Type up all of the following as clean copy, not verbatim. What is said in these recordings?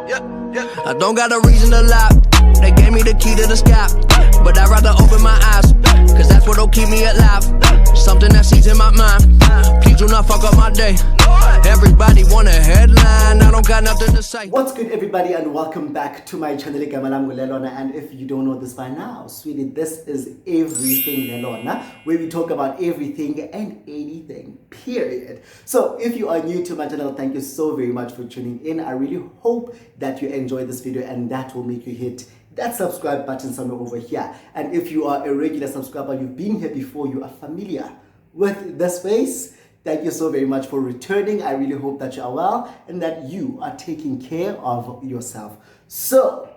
I don't got a reason to lie. They gave me the key to the sky, but I'd rather open my eyes, cause that's what'll keep me alive. Something that sees in my mind. Please do not fuck up my day. Everybody want a headline, I don't got nothing to say. What's good, everybody, and welcome back to my channel. And if you don't know this by now, sweetie, this is Everything Lelona, where we talk about everything and anything, period. So if you are new to my channel, thank you so very much for tuning in. I really hope that you enjoy this video, and that will make you hit that subscribe button somewhere over here. And if you are a regular subscriber, you've been here before, you are familiar with this face, thank you so very much for returning. I really hope that you are well and that you are taking care of yourself. So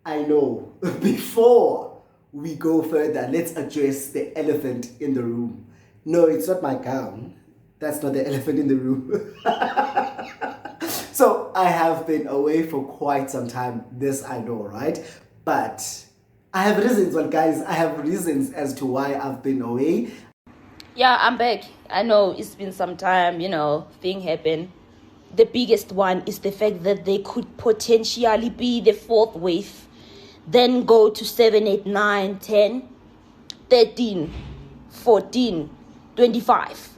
I know before we go further, let's address the elephant in the room. No, it's not my gown. That's not the elephant in the room. So I have been away for quite some time. This I know, right? But I have reasons. Well, guys, I have reasons as to why I've been away. Yeah, I'm back. I know it's been some time, thing happened. The biggest one is the fact that they could potentially be the fourth wave, then go to 7, 8, 9, 10, 13, 14, 25,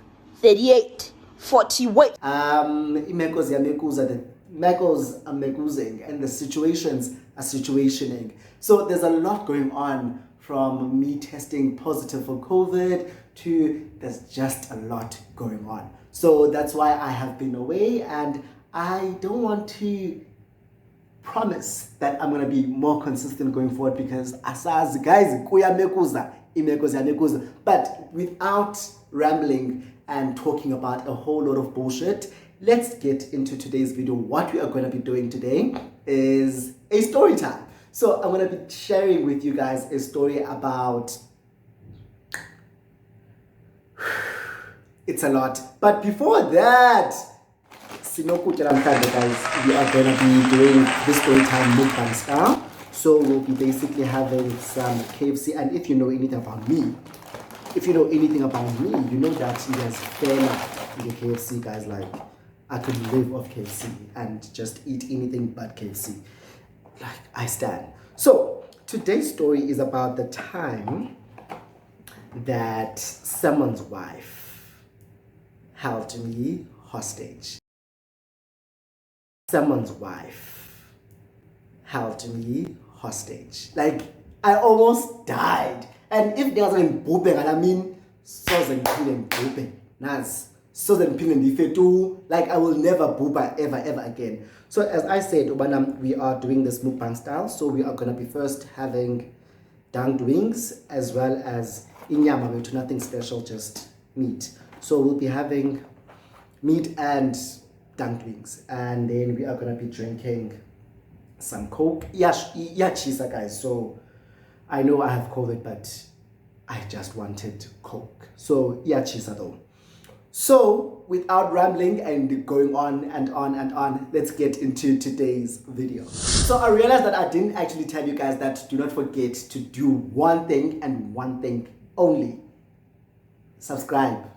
38, 40 wave. The macros are macosing and the situations are situationing. So there's a lot going on, from me testing positive for COVID to there's just a lot going on. So that's why I have been away, and I don't want to promise that I'm going to be more consistent going forward, because as guys, but without rambling and talking about a whole lot of bullshit, let's get into today's video. What we are going to be doing today is a story time. So I'm going to be sharing with you guys a story about... It's a lot. But before that, guys, we are going to be doing this story time mukbang style. So we'll be basically having some KFC. And if you know anything about me, you know that there's fair in the KFC, guys. Like, I could live off KFC and just eat anything but KFC. Like, I stand. So today's story is about the time that someone's wife held me hostage. Someone's wife held me hostage. Like, I almost died. And if there's an booping, I mean, like, I will never booba ever again. So as I said, we are doing this mukbang style. So we are going to be first having dunked wings, as well as inyama, to nothing special, just meat. So we'll be having meat and dunked wings, and then we are going to be drinking some Coke. Chisa, guys. So I know I have COVID, but I just wanted Coke. So chisa though. So without rambling and going on and on and on, let's get into today's video. So I realized that I didn't actually tell you guys that do not forget to do one thing and one thing only. Subscribe.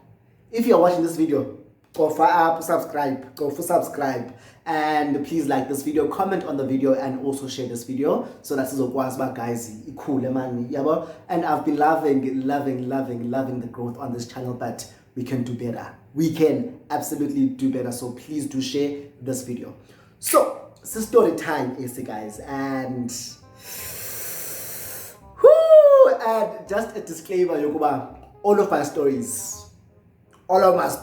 If you're watching this video, go for subscribe, and please like this video, comment on the video, and also share this video, so that's guys, cool man, yeah. And I've been loving the growth on this channel, but we can do better. We can absolutely do better. So please do share this video. So it's a story time, guys, and just a disclaimer, Yokuba, all of my stories, when I was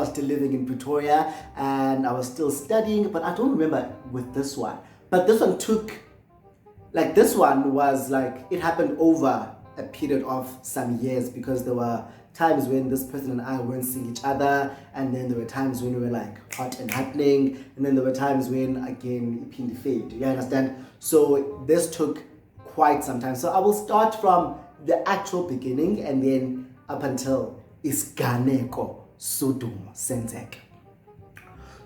still living in Pretoria and I was still studying, but I don't remember with this one. But this one this one was like, it happened over a period of some years, because there were times when this person and I weren't seeing each other, and then there were times when we were like hot and happening, and then there were times when, again, it fade. You understand? So this took quite some time. So I will start from the actual beginning and then up until Isganeko Sudum Senzek.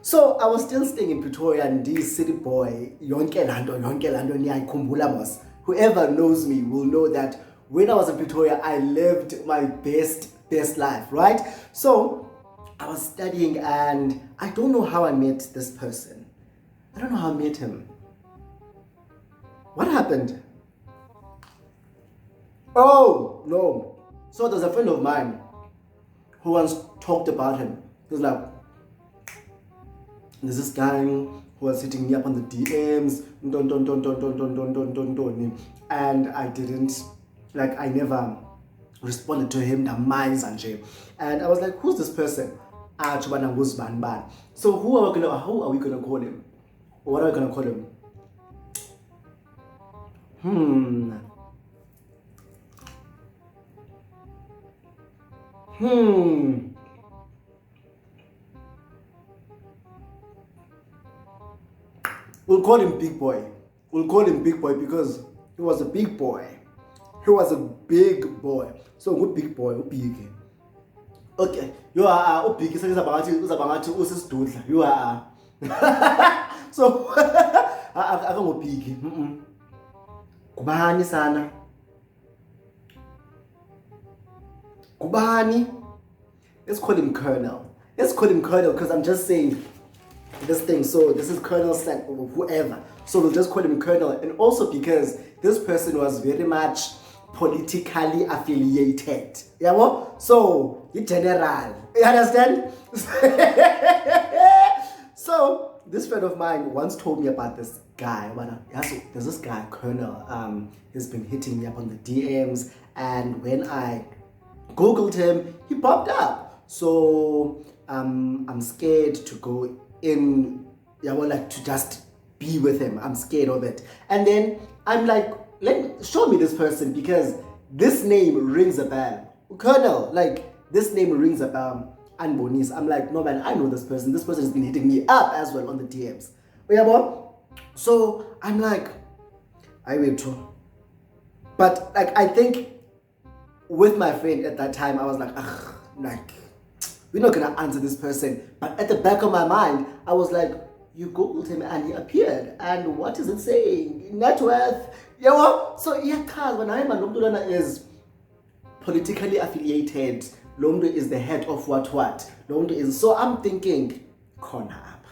So I was still staying in Pretoria, and this city boy, yonke lando niyayikhumbula mos. Whoever knows me will know that when I was in Pretoria, I lived my best life, right? So I was studying, and I don't know how I met this person. I don't know how I met him. What happened? Oh, no. So there's a friend of mine who once talked about him. He was like, there's this guy who was hitting me up on the DMs, and I didn't, like, I never responded to him, and I was like, who's this person? So who are we gonna call him? What are we gonna call him? We'll call him Big Boy. We'll call him Big Boy because he was a big boy. He was a big boy. So good big boy, big. Okay, you are big. So you are. So I don't go big. Kubani sana. Kubani. Let's call him Colonel. Let's call him Colonel because I'm just saying this thing. So this is Colonel San or whoever. So we'll just call him Colonel. And also because this person was very much politically affiliated. Yeah, well? So the general. You understand? So this friend of mine once told me about this guy. So there's this guy, Colonel. He's been hitting me up on the DMs, and when I Googled him, he popped up. So I'm scared to go in, to just be with him. I'm scared of it. And then I'm like, show me this person because this name rings a bell. Colonel, this name rings a bell. And Bonis, I'm like, no man, I know this person. This person has been hitting me up as well on the DMs. So I'm like, I wait too. But I think with my friend at that time, I was like, we're not gonna answer this person. But at the back of my mind, I was like, you Googled him and he appeared. And what is it saying? Net worth. So because when I'm a is politically affiliated, Lomdo is the head of what. Lomdo is, so I'm thinking, corner up.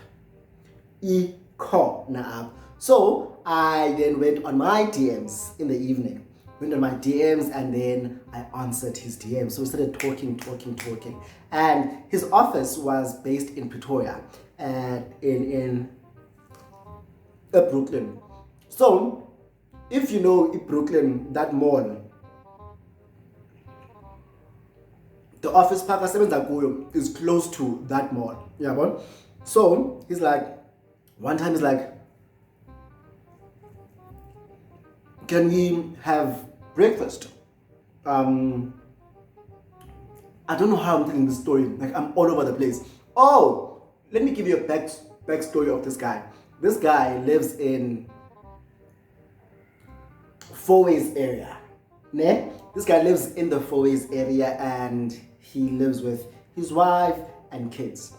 Corner up. So I then went on my DMs in the evening. Went on my DMs and then I answered his DMs. So we started talking. And his office was based in Pretoria and in Brooklyn. So if you know Brooklyn, that mall, the office park is close to that mall. Yeah, but so he's like, one time he's like, can we have breakfast? I don't know how I'm telling this story. I'm all over the place. Oh, let me give you a backstory of this guy. This guy lives in Fourways area. Ne? This guy lives in the Fourways area and he lives with his wife and kids.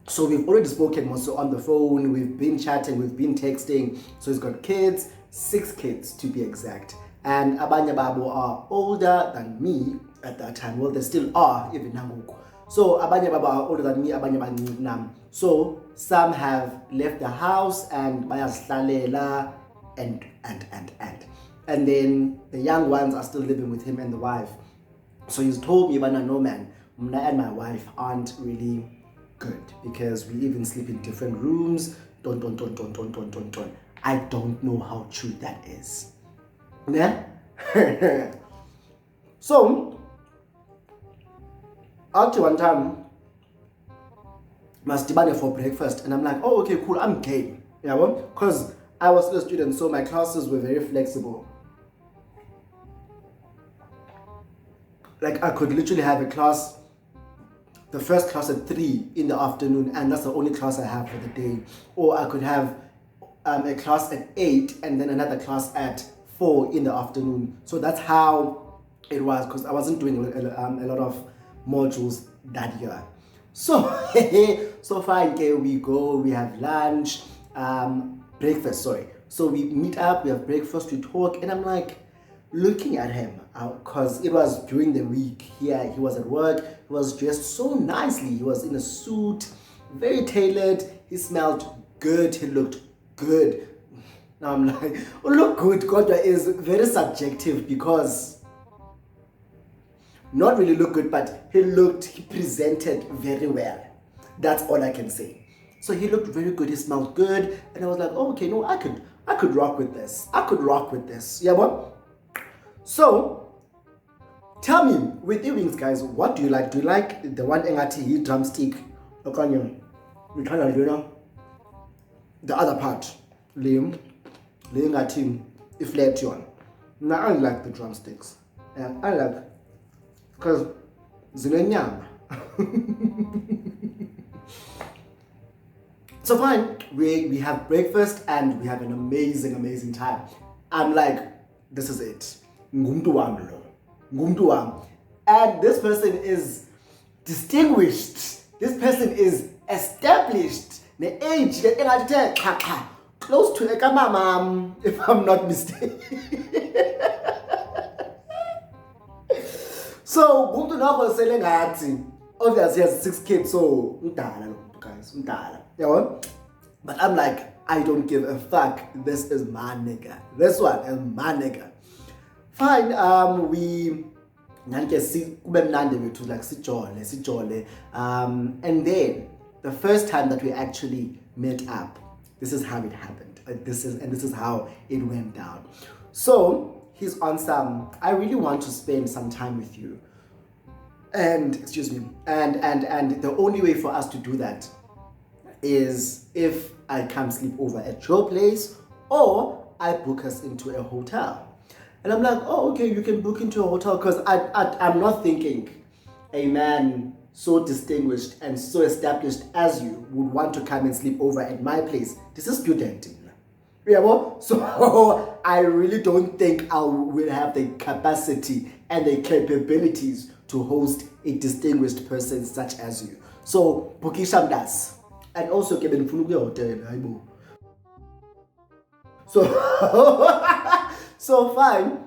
So we've already spoken also on the phone. We've been chatting, we've been texting. So he's got kids, 6 kids to be exact. And Abanya Babu are older than me at that time. Well, they still are, even now. So Abanya Babu are older than me, Abanya Babu Nam. So some have left the house and Bayaslalela and. And then the young ones are still living with him and the wife. So he's told me, no man, Mna and my wife aren't really good because we even sleep in different rooms. Don't. I don't know how true that is. Yeah? So, after one time, must demand for breakfast, and I'm like, oh, okay, cool, I'm game. Yeah, because I was still a student, so my classes were very flexible. I could literally have a class, the first class at 3 in the afternoon, and that's the only class I have for the day. Or I could have a class at 8 and then another class at 4 in the afternoon. So that's how it was, because I wasn't doing a lot of modules that year. So so fine, okay, we go, we have lunch, breakfast, sorry. So we meet up, we have breakfast, we talk, and I'm like looking at him because it was during the week. Here he was at work, he was dressed so nicely, he was in a suit, very tailored, he smelled good, he looked good. Now I'm like, look good, kodwa is very subjective because not really look good, but he presented very well. That's all I can say. So he looked very good, he smelled good, and I was like, oh, okay, no, I could rock with this. Yeah, what? So tell me, with the wings, guys, what do you like? Do you like the one engati drumstick? You know, the other part, Liam team, if flat one. Now I like the drumsticks. Yeah, I like because zinenyama. So fine, we have breakfast and we have an amazing time. I'm like, this is it. Ngumtu wami lo. And this person is distinguished. This person is established. The age that engathe close to ekamama, if I'm not mistaken. So ngumtu noko sele ngathi obviously he has 6 kids, so umdala lo guys, umdala. But I'm like, I don't give a fuck. This is my nigga. This one is my nigga. Fine, we like sijole. And then the first time that we actually met up, this is how it happened. This is how it went down. So he's on some, I really want to spend some time with you. And the only way for us to do that is if I come sleep over at your place or I book us into a hotel. And I'm like, oh, okay, you can book into a hotel, because I'm not thinking a man so distinguished and so established as you would want to come and sleep over at my place. This is studenting. Yeah, well, so I really don't think I will have the capacity and the capabilities to host a distinguished person such as you. So, Bukisham does. And also, Kevin Funuge Hotel. So fine.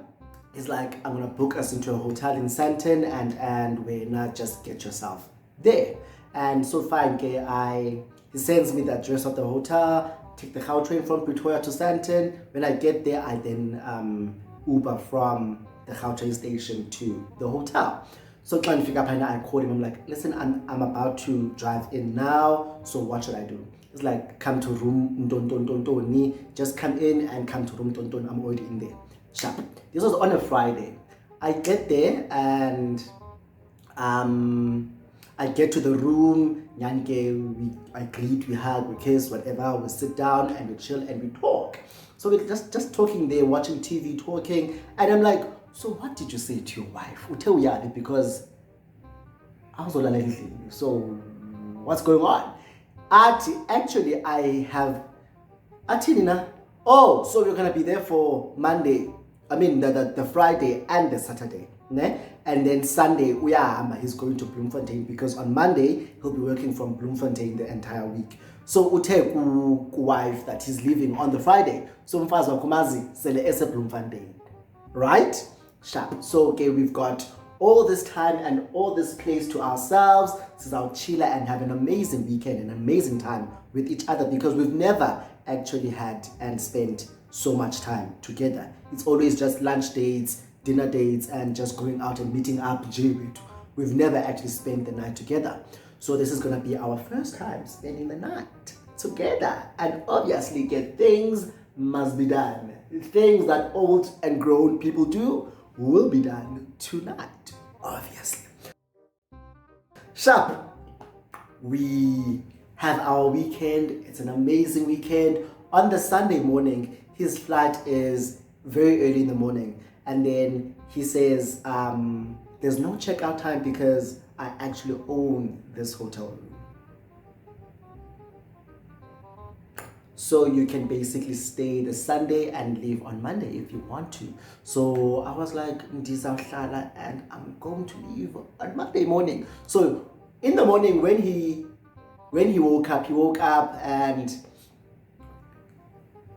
He's like, I'm gonna book us into a hotel in Sandton, and we're not just get yourself there. And so fine, he sends me the address of the hotel, take the cow train from Pretoria to Sandton. When I get there, I then Uber from the H0stage station to the hotel. So trying to figure out, I called him. I'm like, listen, I'm about to drive in now. So what should I do? It's like, come to room don't. Just come in and come to room don't. I'm already in there. Sharp. This was on a Friday. I get there and I get to the room. I greet, we hug, we kiss, whatever. We sit down and we chill and we talk. So we're just talking there, watching TV, talking, and I'm like, so what did you say to your wife? Because I was all anything. So what's going on? Actually, I have Atinina. Oh, so you're gonna be there for Monday. I mean the Friday and the Saturday. Ne? And then Sunday, he's going to Bloemfontein, because on Monday he'll be working from Bloemfontein the entire week. So ute wife that he's leaving on the Friday. So mfazi wakumazi sele ese Bloemfontein. Right? Sharp. So okay, we've got all this time and all this place to ourselves. This is our chiller and have an amazing weekend, an amazing time with each other, because we've never actually had and spent so much time together. It's always just lunch dates, dinner dates, and just going out and meeting up. We've never actually spent the night together. So this is going to be our first time spending the night together. And obviously, things must be done. Things that old and grown people do will be done tonight, obviously. Sharp. We have our weekend. It's an amazing weekend. On the Sunday morning, his flight is very early in the morning. And then he says, there's no checkout time because I actually own this hotel room. So you can basically stay the Sunday and leave on Monday if you want to. So I was like, and I'm going to leave on Monday morning. So in the morning when he woke up and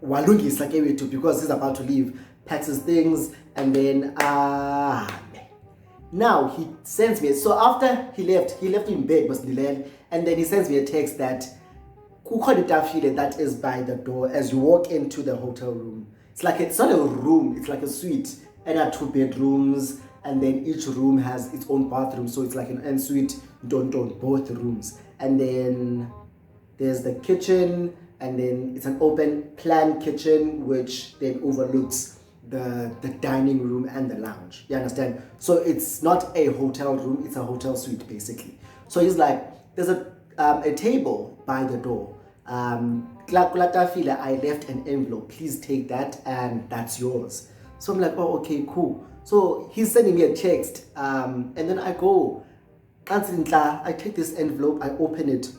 walungisa because he's about to leave, packs his things, and then now he sends me. So after he left in bed, and then he sends me a text that Kukho that is by the door as you walk into the hotel room. It's not a room, it's like a suite. And there are 2 bedrooms, and then each room has its own bathroom. So it's like an ensuite, both rooms. And then there's the kitchen, and then it's an open plan kitchen, which then overlooks the dining room and the lounge. You understand? So it's not a hotel room, it's a hotel suite basically. So he's like, there's a table by the door. I left an envelope, please take that, and that's yours. So I'm like, oh, okay, cool. So he's sending me a text, and then I go, I take this envelope, I open it.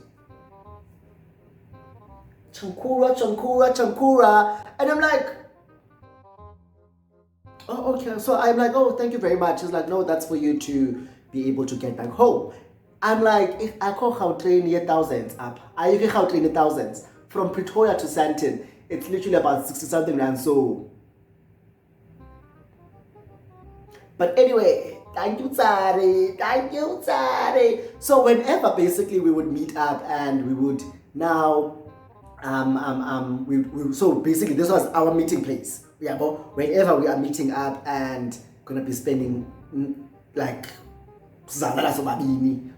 Chankura. And I'm like, oh, okay. So I'm like, oh, thank you very much. He's like, no, that's for you to be able to get back home. I'm like, if I call Gauteng near thousands up, I can Gauteng in thousands. From Pretoria to Sandton, it's literally about 60 something rand. So, but anyway, thank you, Tsari. So whenever basically we would meet up and we would now, so basically this was our meeting place. Yeah, but whenever we are meeting up and gonna be spending like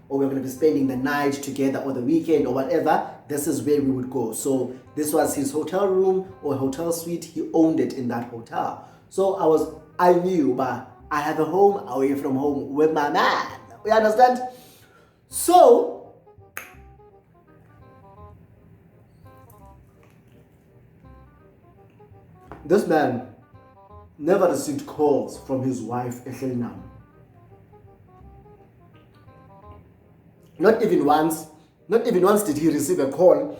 or we're going to be spending the night together or the weekend or whatever, this is where we would go. So this was his hotel room or hotel suite. He owned it in that hotel. So I knew, but I have a home away from home with my man. You understand? So this man never received calls from his wife, Echelinam. Not even once did he receive a call.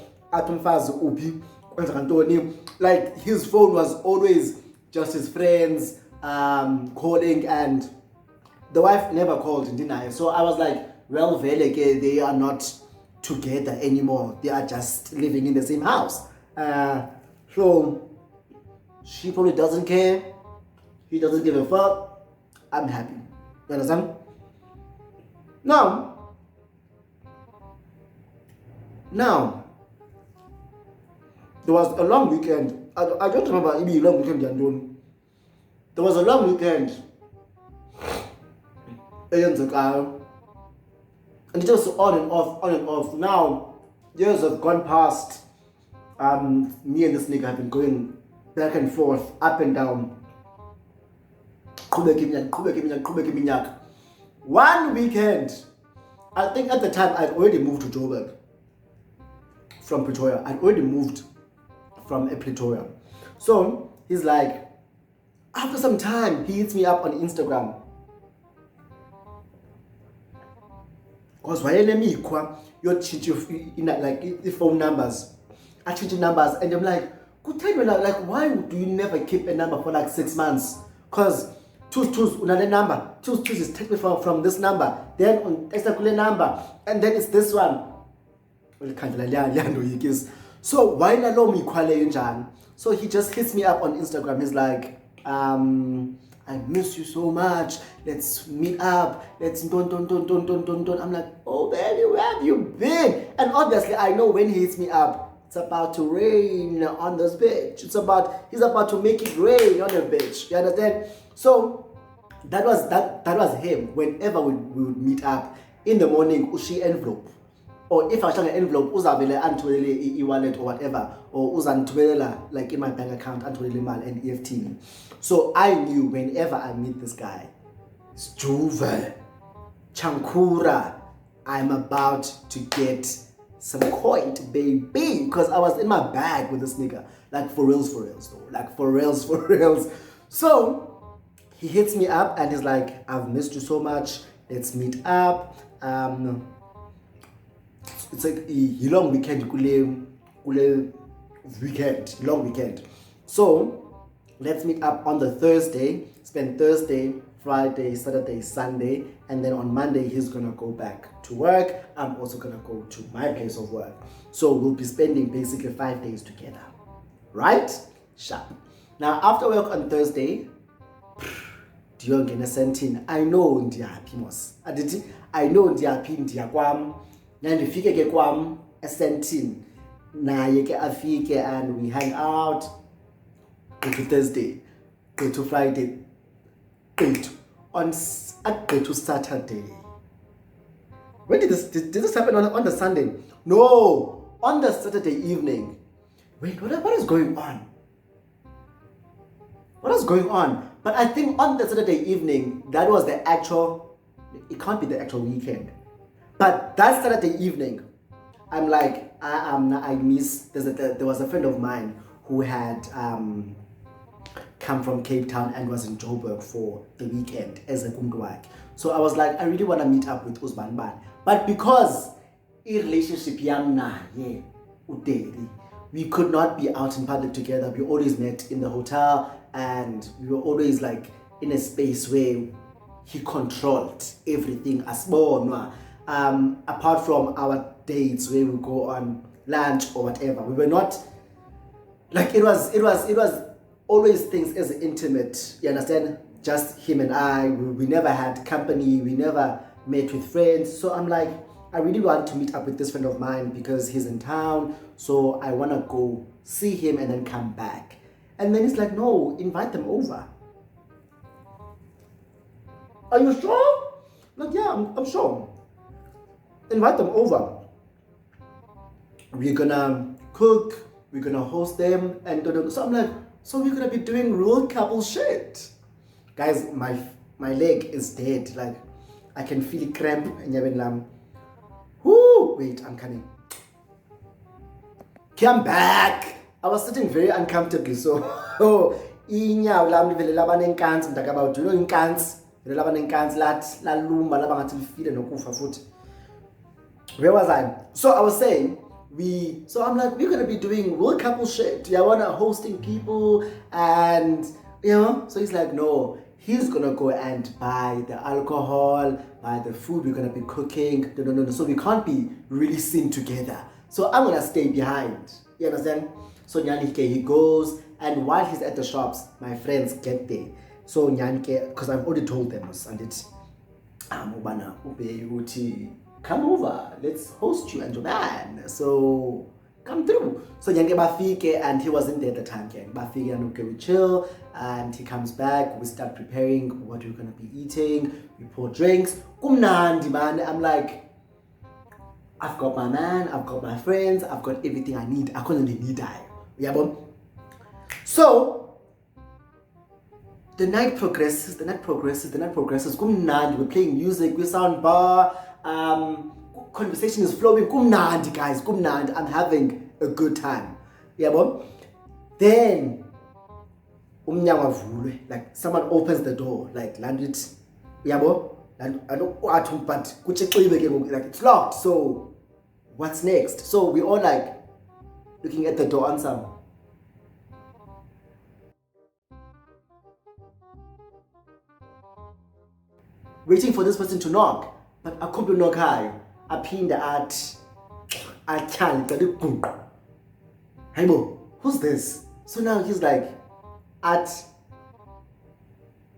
Like his phone was always just his friends calling, and the wife never called in denial. So I was like, well, they are not together anymore. They are just living in the same house. So she probably doesn't care. He doesn't give a fuck. I'm happy. You understand? Now, there was a long weekend. I don't remember if it was a long weekend. There was a long weekend. And it just on and off. Now, years have gone past. Me and this nigga have been going back and forth, up and down. One weekend, I think at the time I'd already moved to Joburg. From Pretoria. I'd already moved from Pretoria. So he's like, after some time, he hits me up on Instagram. Because why you change your phone numbers. I change the numbers, and I'm like, why do you never keep a number for like 6 months? Because choose another number. Choose is take me from this number. Then on extra number, and then it's this one. So why not? So he just hits me up on Instagram. He's like, I miss you so much. Let's meet up. Let's don't. I'm like, oh baby, where have you been? And obviously I know when he hits me up, it's about to rain on this bitch. He's about to make it rain on the bitch. You understand? So that was him. Whenever we would meet up in the morning, ushi envelope. Or if I share an envelope, uzavele antwele e-wallet or whatever, or uzantwela like in my bank account antwele mal and EFT. So I knew whenever I meet this guy, Stuve, Chankura, I'm about to get some coin, baby, because I was in my bag with this nigga, like for reals though, like for reals. So he hits me up and he's like, I've missed you so much. Let's meet up. It's like a long weekend, long weekend. So let's meet up on the Thursday. Spend Thursday, Friday, Saturday, Sunday, and then on Monday he's gonna go back to work. I'm also gonna go to my place of work. So we'll be spending basically 5 days together, right? Sharp. Now after work on Thursday, I know ndiyaphi I know ndiyaphi ndiyakwam. Nandifike ke kwam eSandton naye ke afike and we hang out. Go to Thursday, go to Friday, go to Saturday. When did this happen on the Sunday? No, on the Saturday evening. Wait, what is going on? What is going on? But I think on the Saturday evening, that was the actual, it can't be the actual weekend. But that Saturday evening, I'm like, I miss, there was a friend of mine who had come from Cape Town and was in Joburg for the weekend as a kumduak. So I was like, I really want to meet up with Usman Ban. But because a relationship we could not be out in public together. We always met in the hotel and we were always like in a space where he controlled everything as well. Apart from our dates where we go on lunch or whatever. We were not like it was always things as intimate, you understand? Just him and I. We never had company, we never met with friends. So I'm like, I really want to meet up with this friend of mine because he's in town. So I want to go see him and then come back. And then he's like, no, invite them over. Are you sure? Like, yeah, I'm sure. Invite them over. We're gonna cook, we're gonna host them, and so I'm like, so we're gonna be doing real couple shit. Guys, my leg is dead. Like, I can feel it cramp and whoo, wait, I'm coming. Come back. I was sitting very uncomfortably, so inyawo lami vele laba nenkansi ndakaba, do you know inkansi? Vele laba nenkansi la luma laba ngathi lifile nokufa futhi. Where was I? So I was saying, I'm like, we're gonna be doing real couple shit. I wanna hosting people and so he's like, no, he's gonna go and buy the alcohol, buy the food we're gonna be cooking. No. So we can't be really seen together. So I'm gonna stay behind. You understand? So Nyanike, he goes, and while he's at the shops, my friends get there. So Nyanike, because I've already told them, and it's come over, let's host you and your man. So come through. So Nyanike Bafike, and he wasn't there at the time. Bafike and okay, we chill, and he comes back. We start preparing what we're gonna be eating. We pour drinks. Kumnandi man. I'm like, I've got my man, I've got my friends, I've got everything I need. I couldn't need I. Yeah, but so the night progresses. Kumnandi. We're playing music. We sound bar. Conversation is flowing. Kumnandi, guys. Kumnandi. I'm having a good time. Yeah, but then like someone opens the door, like landed. Yeah, but I don't want but like it's locked. So what's next? So we all like looking at the door and some. Waiting for this person to knock, but I couldn't knock high. I pinned at I can't. Hey Mo, who's this? So now he's like at.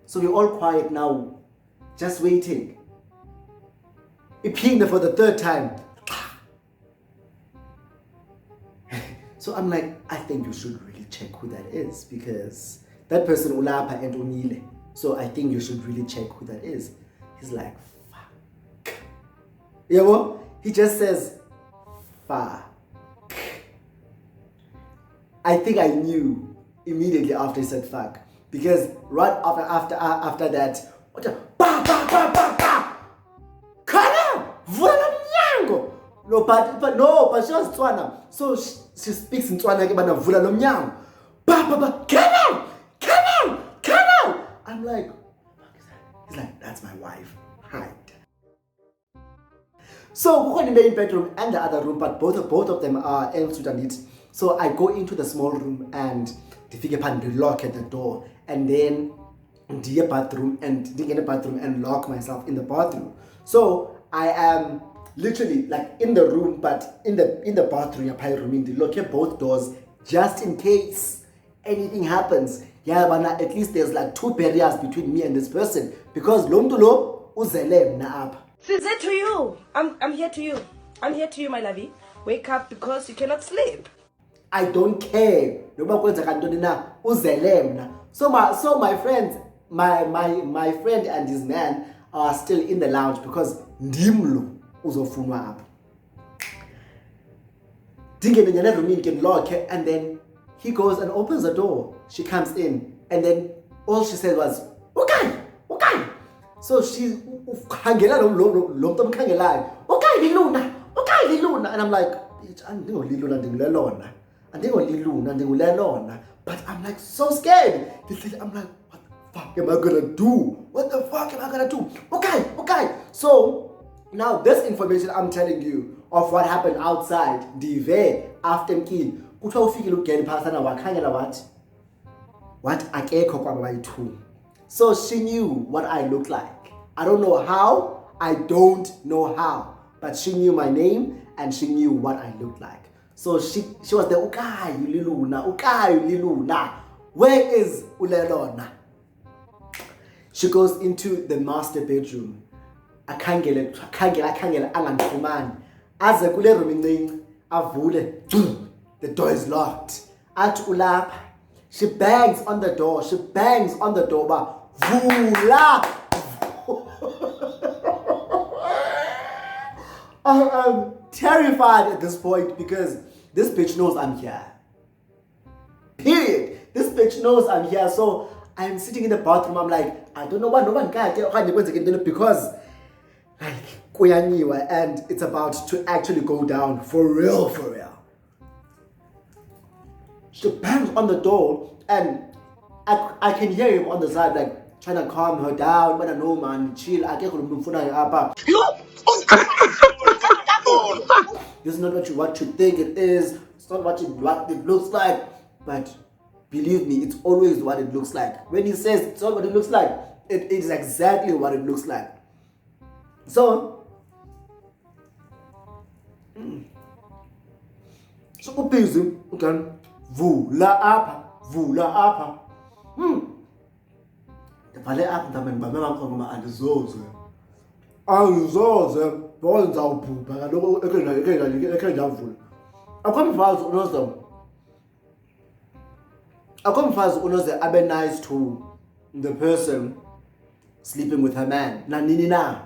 So we're all quiet now. Just waiting. He pinged for the third time. So I'm like, I think you should really check who that is because that person ulapa and unile. So I think you should really check who that is. He's like, fuck. You know? He just says, fuck. I think I knew immediately after he said fuck because right after that. No, but she was Tswana. So she speaks in Tswana. Come out. I'm like, what is that? He's like, that's my wife. Hide. So we're in the bedroom and the other room, but both of them are in Sudanese. So I go into the small room and the lock at the door, and then the bathroom and lock myself in the bathroom. So I am literally like in the room, but in the bathroom, lock both doors just in case anything happens. Yeah, but at least there's like 2 barriers between me and this person because lomdulo uzele na up. Size to you. I'm here to you. I'm here to you, my lovey. wake up because you cannot sleep. I don't care. So my friends, my friend and his man are still in the lounge because ndimlo uzofunwa apha. Dingene nyana room can lock, and then he goes and opens the door. She comes in, and then all she said was, "Okay." So she khangela lo mntu omkhangelayo. "Okay, Liluna. And I'm like, "Bitch, andingoliluna ndingulelona. Andingoliluna." But I'm like so scared. I'm like, what the fuck am I gonna do? Okay. So now this information I'm telling you of what happened outside, Dive after Mkil. Kuthiwa ufikile ugeni phasana wakhangela wathi, what akekho kwabayi-2. So she knew what I looked like. I don't know how, but she knew my name and she knew what I looked like. So she was there, Ukayi Liluna. Where is Ulelona? She goes into the master bedroom. Akhangela angandifumani. Aze kule room incinci avule. The door is locked. Athi ulapha. She bangs on the door. Ba vula. I'm terrified at this point because this bitch knows I'm here. Period. This bitch knows I'm here. So I'm sitting in the bathroom. I'm like, I don't know what because like kuyaniwa, and it's about to actually go down for real. She bangs on the door, and I can hear him on the side, like trying to calm her down. But I know, man, chill. This is not what you think it is. It's not what it looks like. But believe me, it's always what it looks like. When he says it's not what it looks like, it is exactly what it looks like. So busy. Okay. Vula apa. Vale apa ndameni bamema angizoze bona ngizawubhubha kaloku ekhe ndavula. Akho mfazi unoze abe nice to the person sleeping with her man. Nanini na.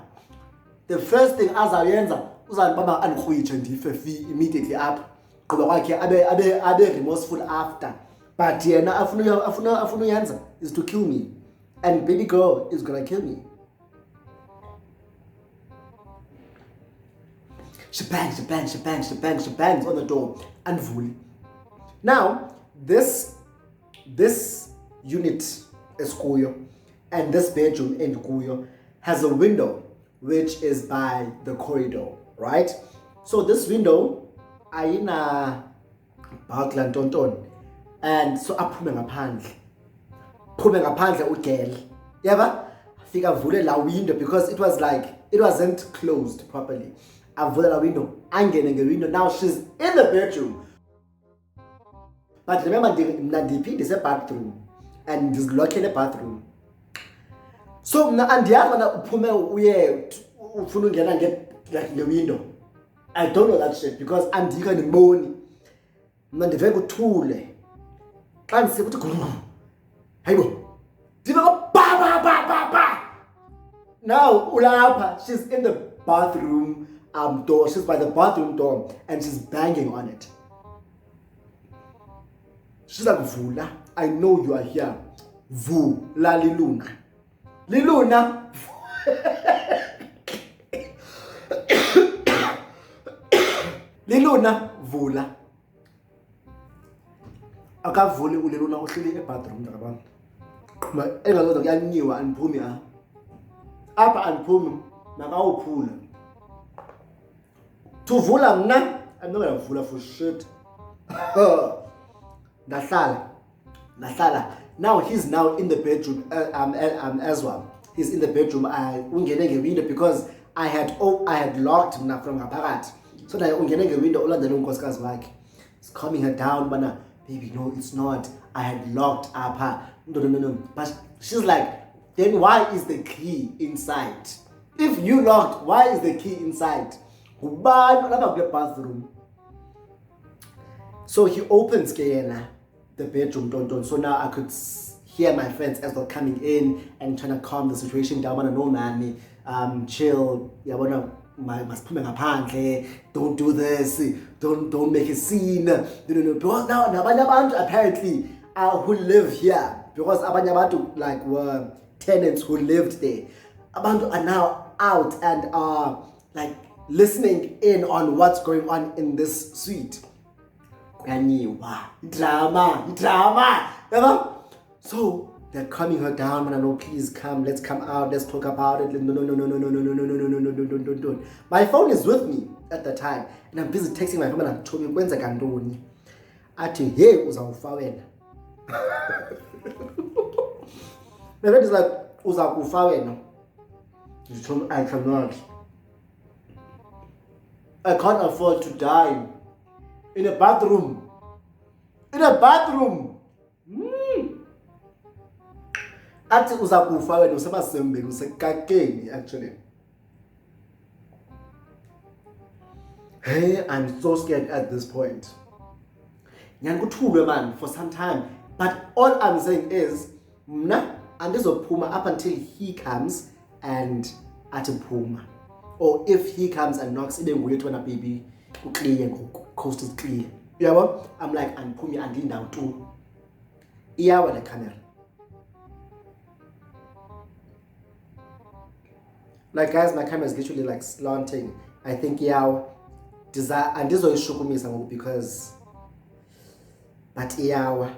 The first thing azawuyenza uzanibamba andikhwitshe ndife immediately up. Ngoba kwakhe abe remorseful after. But yena afuna uyenza is to kill me. And baby girl is gonna kill me. She bangs on the door and vuli. Now, this unit is kuyo, and this bedroom in kuyo has a window which is by the corridor, right? So this window, ayina bagla ntonton, and so aphume ngaphandle ugel. Yeba? Fika vule la window because it wasn't closed properly. Avule la window, angene nge-window. Now she's in the bedroom. But remember, ndiphi is a bathroom, and just lock in the bathroom. So andiyazi na uphume uye ufuna ungena nge window. I don't know that shit because andikho ndiboni. Mna ndive kuthule. Xa ndisiya kuthi hayibo. Ndive ba. Now ulapha, she's in the bathroom door. She's by the bathroom door and she's banging on it. She's like, Vula, I know you are here. Vula Liluna. Liluna, vula. Akavuli uliluna uhleli ebathroom ndabana. Ma engazoza kuyanyiwa andiphumi apha andiphumi makawuphula. Tuvula mna, I'm not gonna vula for shit. Nahlala. Now he's now in the bedroom as well. He's in the bedroom. Ungene nge-window because I had locked him from ngaphakathi. So now ungene nge-window ulandela unkosikazi wakhe. He's calming her down, bana, baby, no, it's not. I had locked up her. No. But she's like, then why is the key inside? If you locked, why is the key inside? Ubani lapha kule bathroom? So he opens the bedroom, so now I could hear my friends as they're coming in and trying to calm the situation down. No man, chill. Don't do this. Don't make a scene. No. Because now nabanye abantu apparently who live here, because abanye abantu like were tenants who lived there. Abantu are now out and are like listening in on what's going on in this suite. Drama. So they're calming her down, man. No, please come. Let's come out. Let's talk about it. No. My phone is with me at the time, and I'm busy texting my phone. And I'm told me when's kandoni. Ati hey uzawufa wena. My friend is like uzawufa wena. She told me I cannot. I can't afford to die in a bathroom. Athi uzakufa wena usemasembeni usekakeni actually. Hey, I'm so scared at this point. Ngiyakuthulwe man for some time, but all I'm saying is mna andizophuma up until he comes and athi phuma, or if he comes and knocks ibe nguye ethi wena baby uclear ngoku, coast is clear. Yabo, I'm like andiphumi andindawo tu. Iyawa le camera. Like guys, my camera is literally like slanting. I think yaw desire and this is shokumisa because but yaw.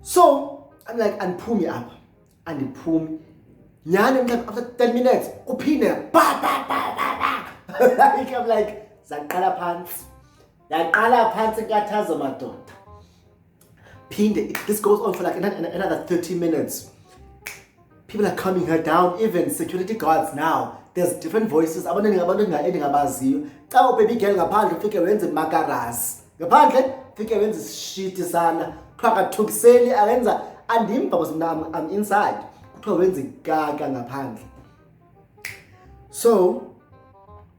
So I'm like and pull me up and the pull nyane after 10 minutes upine ba. I'm like zaqala pants nkathaza madoda. Pinde, this goes on for like another 30 minutes. People are calming her down, even security guards now. There's different voices. Abantu engabaziyo. Xa baby girl ngaphandle ufike wenze makaras. Ngaphandle ufike wenze shit sana. Phakathukiseli awenza andimba because I'm inside. Kuthiwa wenze gaga ngaphandle. So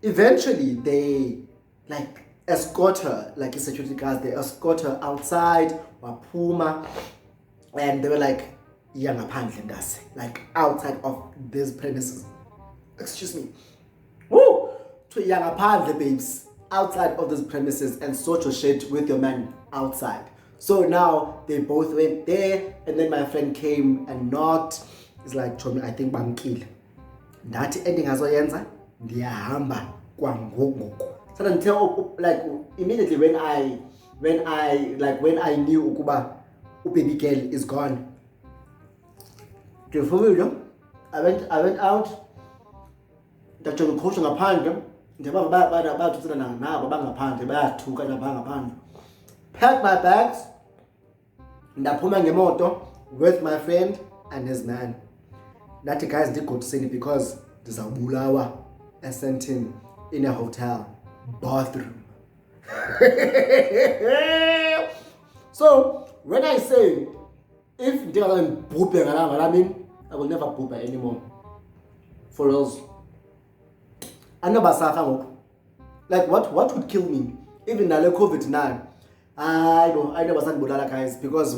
eventually they like escort her, like the security guards, they escort her outside, wapuma, and they were like, like outside of these premises. Excuse me. Woo! To Yangapandle, babes, outside of these premises and sort your shit with your man outside. So now they both went there, and then my friend came and knocked. He's like, Chomi, I think bamkile. That ending azoyenza, ndiyahamba kwangoku. So until like immediately when I knew ukuba baby girl is gone. I went out. Ndajonga ukhosha ngaphandle. Ndiyabava bayathusana nabo bangaphandle bayathuka ngaphandle. Packed my bags. Ndaphuma ngemoto with my friend and his man. That guys did go to see it because ndizawubulawa eSandton in a hotel bathroom. So when I say if I will never poop anymore. For us. I know like what would kill me? Even now COVID-19. I never said Budala guys because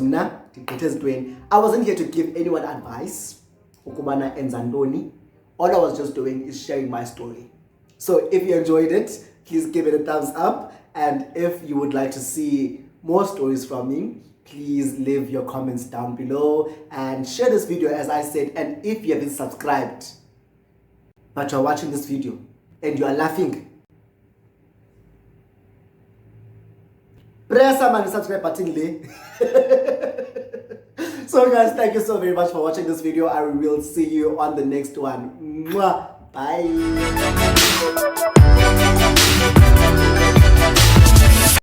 I wasn't here to give anyone advice. Ukubana and Zandoni. All I was just doing is sharing my story. So if you enjoyed it, please give it a thumbs up. And if you would like to see more stories from me, please leave your comments down below and share this video as I said. And if you haven't subscribed, but you're watching this video and you are laughing, press the subscribe button. So guys, thank you so very much for watching this video. I will see you on the next one. Mwah. Bye.